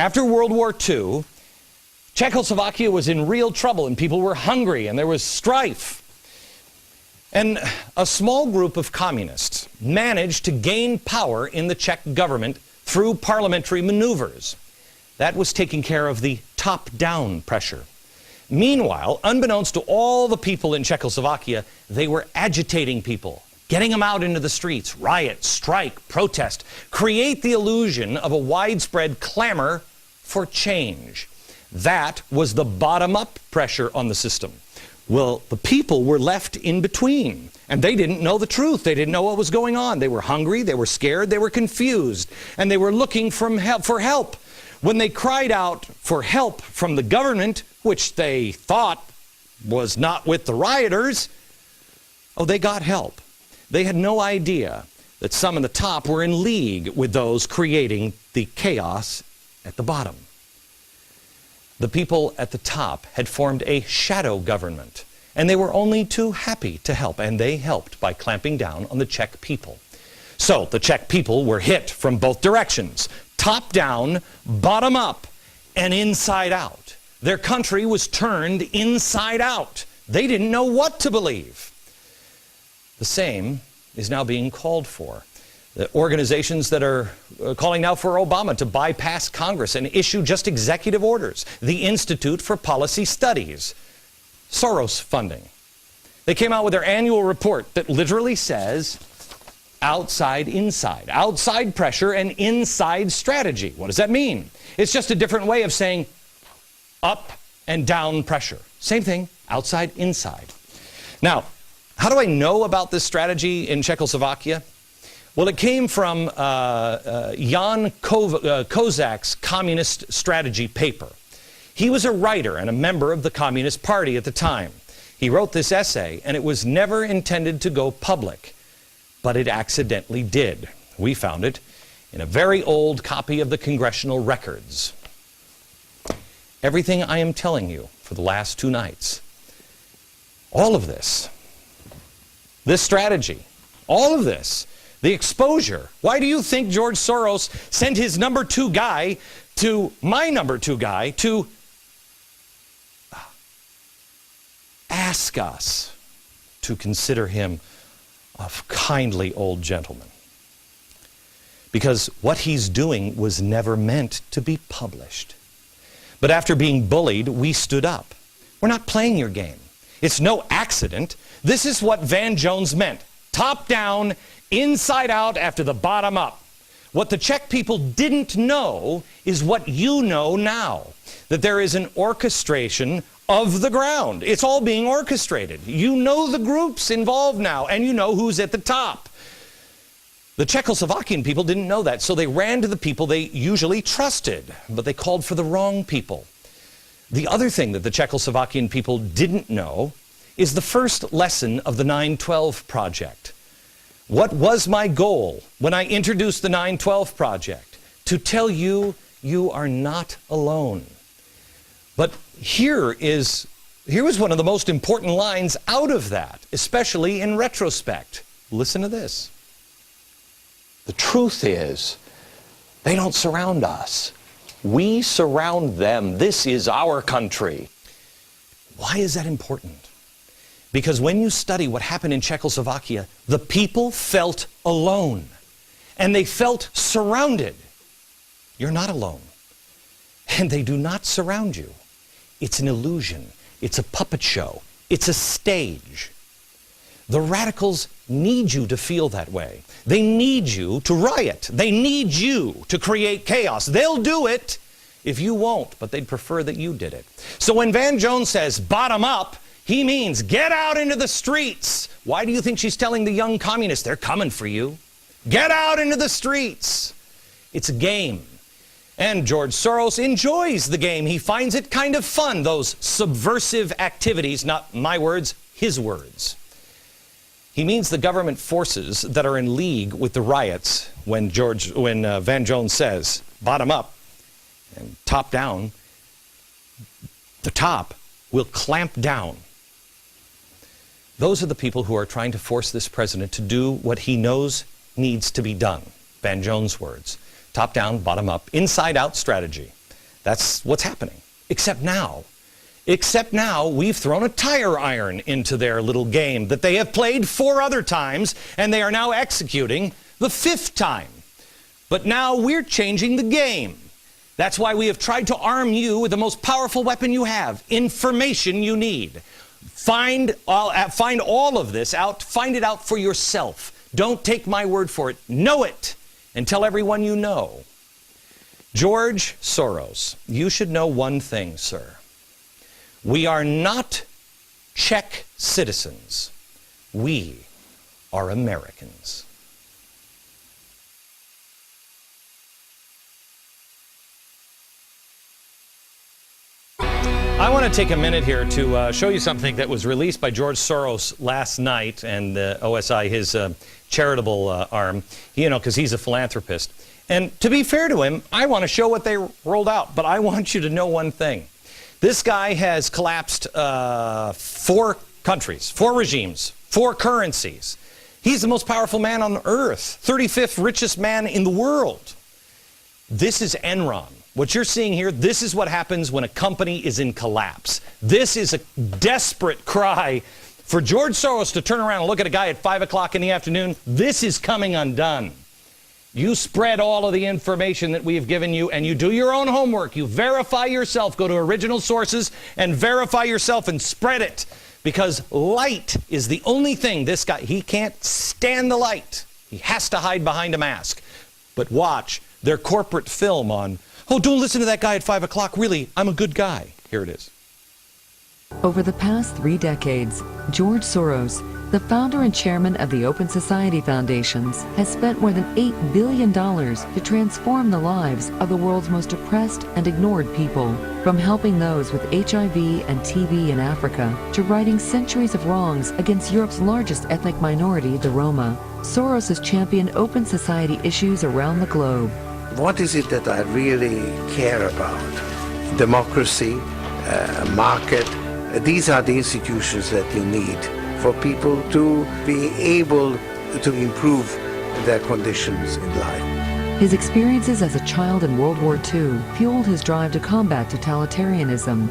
After World War II, Czechoslovakia was in real trouble and people were hungry and there was strife. And a small group of communists managed to gain power in the Czech government through parliamentary maneuvers. That was taking care of the top-down pressure. Meanwhile, unbeknownst to all the people in Czechoslovakia, they were agitating people, getting them out into the streets, riot, strike, protest, create the illusion of a widespread clamor for change. That was the bottom-up pressure on the system. Well, the people were left in between, and they didn't know the truth. They didn't know what was going on. They were hungry, they were scared, they were confused, and they were looking for help. When they cried out for help from the government, which they thought was not with the rioters, oh, they got help. They had no idea that some in the top were in league with those creating the chaos at the bottom. The people at the top had formed a shadow government, and they were only too happy to help, and they helped by clamping down on the Czech people. So the Czech people were hit from both directions, top down, bottom up, and inside out. Their country was turned inside out. They didn't know what to believe. The same is now being called for. The organizations that are calling now for Obama to bypass Congress and issue just executive orders. The Institute for Policy Studies. Soros funding. They came out with their annual report that literally says outside, inside. Outside pressure and inside strategy. What does that mean? It's just a different way of saying up and down pressure. Same thing, outside, inside. Now, how do I know about this strategy in Czechoslovakia? Well, it came from Jan Kozak's Communist Strategy paper. He was a writer and a member of the Communist Party at the time. He wrote this essay, and it was never intended to go public, but it accidentally did. We found it in a very old copy of the Congressional Records. Everything I am telling you for the last 2 nights, all of this strategy, all of this, the exposure. Why do you think George Soros sent his number 2 guy to my number 2 guy to ask us to consider him a kindly old gentleman? Because what he's doing was never meant to be published. But after being bullied, we stood up. We're not playing your game. It's no accident. This is what Van Jones meant. Top down, inside out, after the bottom up. What the Czech people didn't know is what you know now. That there is an orchestration of the ground. It's all being orchestrated. You know the groups involved now, and you know who's at the top. The Czechoslovakian people didn't know that, so they ran to the people they usually trusted, but they called for the wrong people. The other thing that the Czechoslovakian people didn't know is the first lesson of the 9/12 project. What was my goal when I introduced the 9/12 project? To tell you, you are not alone. But here was one of the most important lines out of that, especially in retrospect. Listen to this. The truth is, they don't surround us. We surround them. This is our country. Why is that important? Because when you study what happened in Czechoslovakia, the people felt alone. And they felt surrounded. You're not alone. And they do not surround you. It's an illusion. It's a puppet show. It's a stage. The radicals need you to feel that way. They need you to riot. They need you to create chaos. They'll do it if you won't, but they'd prefer that you did it. So when Van Jones says bottom up, he means get out into the streets. Why do you think she's telling the young communists? They're coming for you. Get out into the streets. It's a game. And George Soros enjoys the game. He finds it kind of fun, those subversive activities, not my words, his words. He means the government forces that are in league with the riots when Van Jones says bottom up and top down, the top will clamp down. Those are the people who are trying to force this president to do what he knows needs to be done. Van Jones' words. Top down, bottom up, inside out strategy. That's what's happening. Except now we've thrown a tire iron into their little game that they have played 4 other times, and they are now executing the 5th time. But now we're changing the game. That's why we have tried to arm you with the most powerful weapon you have, information you need. Find all of this out. Find it out for yourself. Don't take my word for it. Know it, and tell everyone you know. George Soros, you should know one thing, sir. We are not Czech citizens. We are Americans. I want to take a minute here to show you something that was released by George Soros last night, and OSI, his charitable arm, because he's a philanthropist. And to be fair to him, I want to show what they rolled out, but I want you to know one thing. This guy has collapsed 4 countries, 4 regimes, 4 currencies. He's the most powerful man on earth, 35th richest man in the world. This is Enron. What you're seeing here, this is what happens when a company is in collapse. This is a desperate cry for George Soros to turn around and look at a guy at 5 o'clock in the afternoon. This is coming undone. You spread all of the information that we've given you, and you do your own homework. You verify yourself. Go to original sources and verify yourself and spread it. Because light is the only thing this guy, he can't stand the light. He has to hide behind a mask. But watch their corporate film on, oh, don't listen to that guy at 5 o'clock. Really, I'm a good guy. Here it is. Over the past 3 decades, George Soros, the founder and chairman of the Open Society Foundations, has spent more than $8 billion to transform the lives of the world's most oppressed and ignored people. From helping those with HIV and TB in Africa, to righting centuries of wrongs against Europe's largest ethnic minority, the Roma, Soros has championed open society issues around the globe. What is it that I really care about? Democracy, market. These are the institutions that you need for people to be able to improve their conditions in life. His experiences as a child in World War II fueled his drive to combat totalitarianism.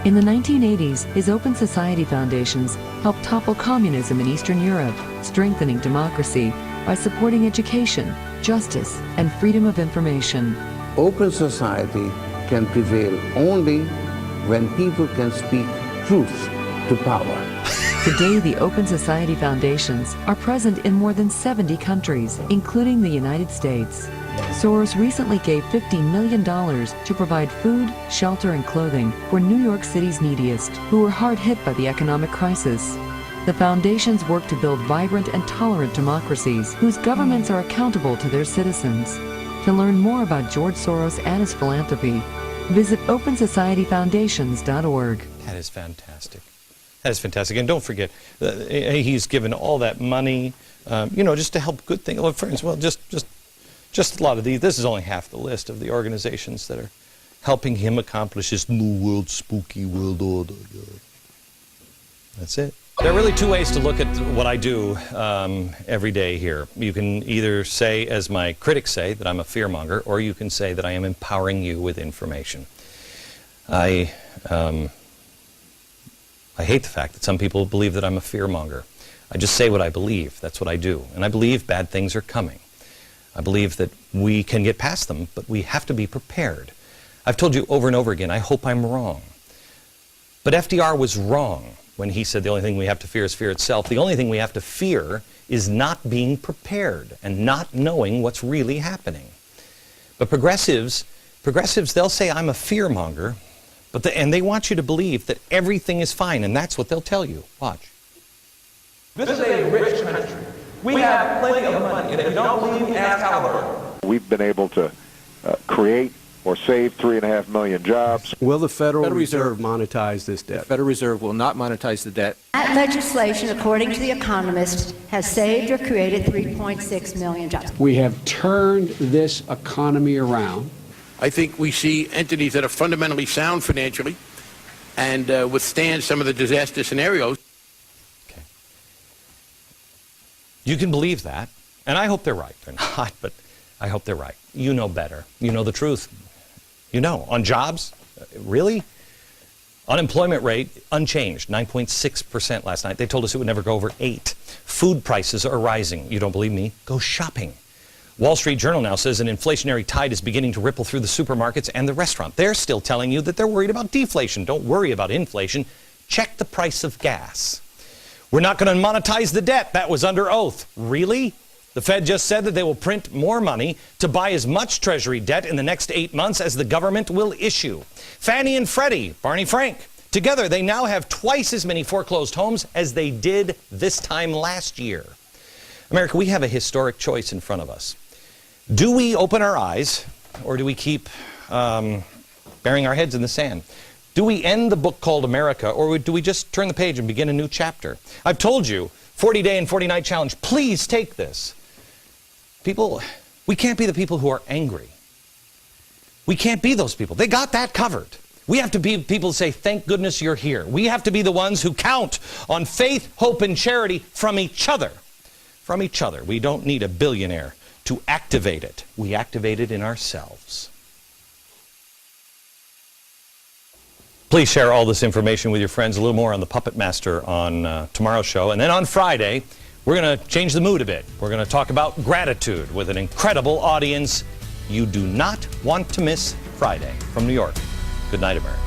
In the 1980s, his Open Society Foundations helped topple communism in Eastern Europe, strengthening democracy by supporting education, justice, and freedom of information. Open society can prevail only when people can speak truth to power. Today, the Open Society Foundations are present in more than 70 countries, including the United States. Soros recently gave $50 million to provide food, shelter, and clothing for New York City's neediest, who were hard hit by the economic crisis. The foundations work to build vibrant and tolerant democracies whose governments are accountable to their citizens. To learn more about George Soros and his philanthropy, visit OpenSocietyFoundations.org. That is fantastic. That is fantastic. And don't forget, he's given all that money, just to help good things. Well, friends, just a lot of these. This is only half the list of the organizations that are helping him accomplish his new world, spooky world order. That's it. There are really 2 ways to look at what I do every day here. You can either say, as my critics say, that I'm a fearmonger, or you can say that I am empowering you with information. I hate the fact that some people believe that I'm a fearmonger. I just say what I believe. That's what I do. And I believe bad things are coming. I believe that we can get past them, but we have to be prepared. I've told you over and over again, I hope I'm wrong. But FDR was wrong when he said the only thing we have to fear is fear itself. The only thing we have to fear is not being prepared and not knowing what's really happening. But progressives, they'll say I'm a fearmonger, and they want you to believe that everything is fine, and that's what they'll tell you. Watch. This is a rich country. We have plenty of money, and if you don't believe me, ask Halliburton. We've been able to create or save 3.5 million jobs. Will the Federal Reserve monetize this debt? The Federal Reserve will not monetize the debt. That legislation, according to The Economist, has saved or created 3.6 million jobs. We have turned this economy around. I think we see entities that are fundamentally sound financially and withstand some of the disaster scenarios. Okay. You can believe that, and I hope they're right. They're not, but I hope they're right. You know better. You know the truth. You know, on jobs, really? Unemployment rate, unchanged, 9.6% last night. They told us it would never go over 8. Food prices are rising. You don't believe me? Go shopping. Wall Street Journal now says an inflationary tide is beginning to ripple through the supermarkets and the restaurant. They're still telling you that they're worried about deflation. Don't worry about inflation. Check the price of gas. We're not going to monetize the debt. That was under oath. Really? The Fed just said that they will print more money to buy as much Treasury debt in the next 8 months as the government will issue. Fannie and Freddie, Barney Frank, together they now have twice as many foreclosed homes as they did this time last year. America, we have a historic choice in front of us. Do we open our eyes, or do we keep burying our heads in the sand? Do we end the book called America, or do we just turn the page and begin a new chapter? I've told you, 40-day and 40-night challenge. Please take this. People, we can't be the people who are angry. We can't be those people. They got that covered. We have to be people who say, thank goodness you're here. We have to be the ones who count on faith, hope, and charity from each other. From each other. We don't need a billionaire to activate it. We activate it in ourselves. Please share all this information with your friends. A little more on the Puppet Master on tomorrow's show. And then on Friday, we're going to change the mood a bit. We're going to talk about gratitude with an incredible audience. You do not want to miss Friday. From New York, good night, America.